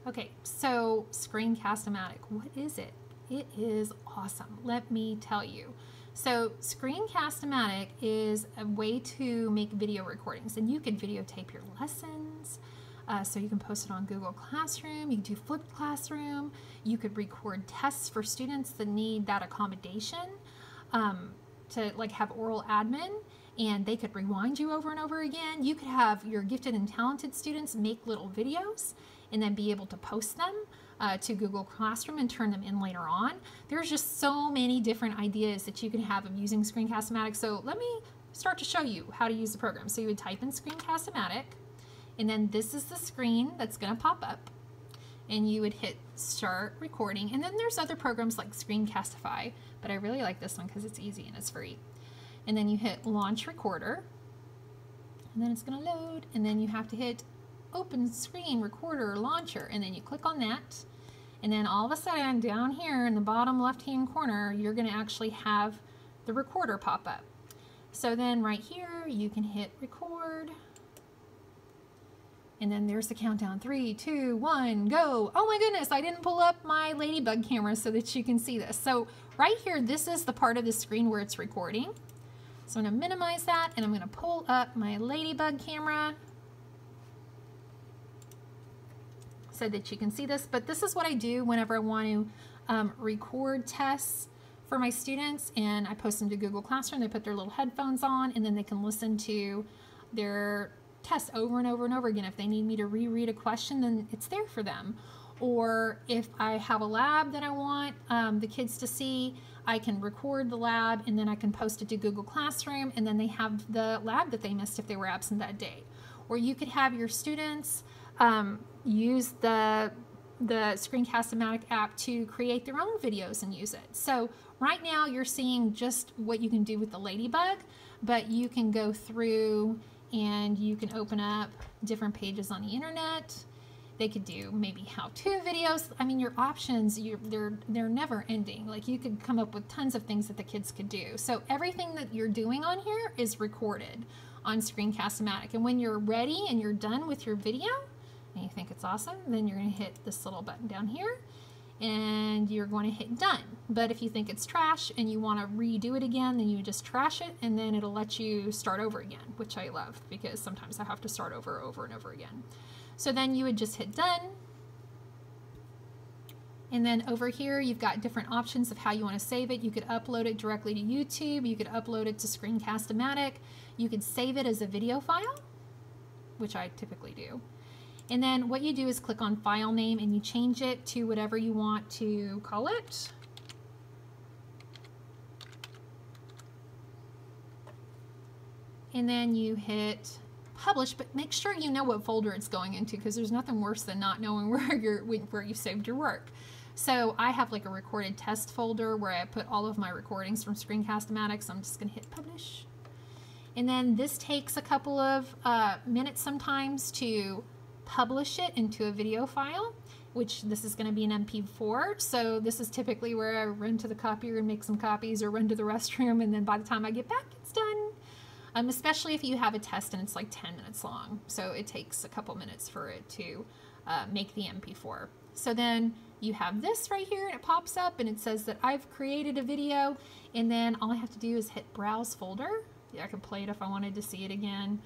Okay, so Screencast-O-Matic, what is it? It is awesome, let me tell you. So Screencast-O-Matic is a way to make video recordings, and you can videotape your lessons. So you can post it on Google Classroom, you can do flipped classroom, you could record tests for students that need that accommodation to like have oral admin, and they could rewind you over and over again. You could have your gifted and talented students make little videos and then be able to post them to Google Classroom and turn them in later on. There's just so many different ideas that you can have of using Screencast-O-Matic. So let me start to show you how to use the program. So you would type in Screencast-O-Matic, and then this is the screen that's going to pop up, and you would hit start recording. And then there's other programs like Screencast-ify, but I really like this one because it's easy and it's free. And then you hit launch recorder, and then it's going to load, and then you have to hit open screen recorder launcher, and then you click on that, and then all of a sudden down here in the bottom left hand corner you're going to actually have the recorder pop up. So then right here you can hit record, and then there's the countdown. 3, 2, 1, go. Oh my goodness, I didn't pull up my ladybug camera so that you can see this. So right here, this is the part of the screen where it's recording. So I'm going to minimize that, and I'm going to pull up my ladybug camera so that you can see this. But this is what I do whenever I want to record tests for my students, and I post them to Google Classroom. They put their little headphones on, and then they can listen to their tests over and over and over again. If they need me to reread a question, then it's there for them. Or if I have a lab that I want the kids to see, I can record the lab, and then I can post it to Google Classroom, and then they have the lab that they missed if they were absent that day. Or you could have your students use the Screencast-O-Matic app to create their own videos and use it. So right now you're seeing just what you can do with the ladybug, but you can go through and you can open up different pages on the internet. They could do maybe how-to videos. I mean, your options, they're never ending. Like, you could come up with tons of things that the kids could do. So everything that you're doing on here is recorded on Screencast-O-Matic. And when you're ready and you're done with your video and you think it's awesome, then you're going to hit this little button down here and you're going to hit done. But if you think it's trash and you want to redo it again, then you just trash it, and then it'll let you start over again, which I love because sometimes I have to start over and over again. So then you would just hit done. And then over here, you've got different options of how you want to save it. You could upload it directly to YouTube. You could upload it to Screencast-O-Matic. You could save it as a video file, which I typically do. And then what you do is click on file name and you change it to whatever you want to call it. And then you hit publish, but make sure you know what folder it's going into, because there's nothing worse than not knowing where you saved your work. So I have like a recorded test folder where I put all of my recordings from Screencast-O-Matic, so I'm just going to hit publish. And then this takes a couple of minutes sometimes to publish it into a video file, which this is going to be an MP4. So this is typically where I run to the copier and make some copies, or run to the restroom, and then by the time I get back, it's done. Especially if you have a test and it's like 10 minutes long. So it takes a couple minutes for it to make the MP4. So then you have this right here, and it pops up and it says that I've created a video, and then all I have to do is hit browse folder. Yeah, I could play it if I wanted to see it again.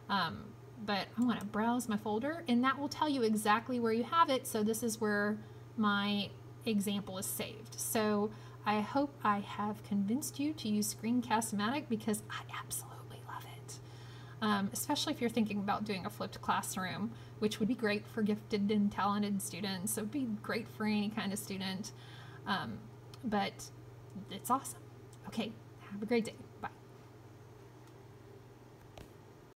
But I want to browse my folder, and that will tell you exactly where you have it. So this is where my example is saved. So I hope I have convinced you to use Screencast-O-Matic, because I absolutely love it. Especially if you're thinking about doing a flipped classroom, which would be great for gifted and talented students. It would be great for any kind of student, but it's awesome. Okay, have a great day.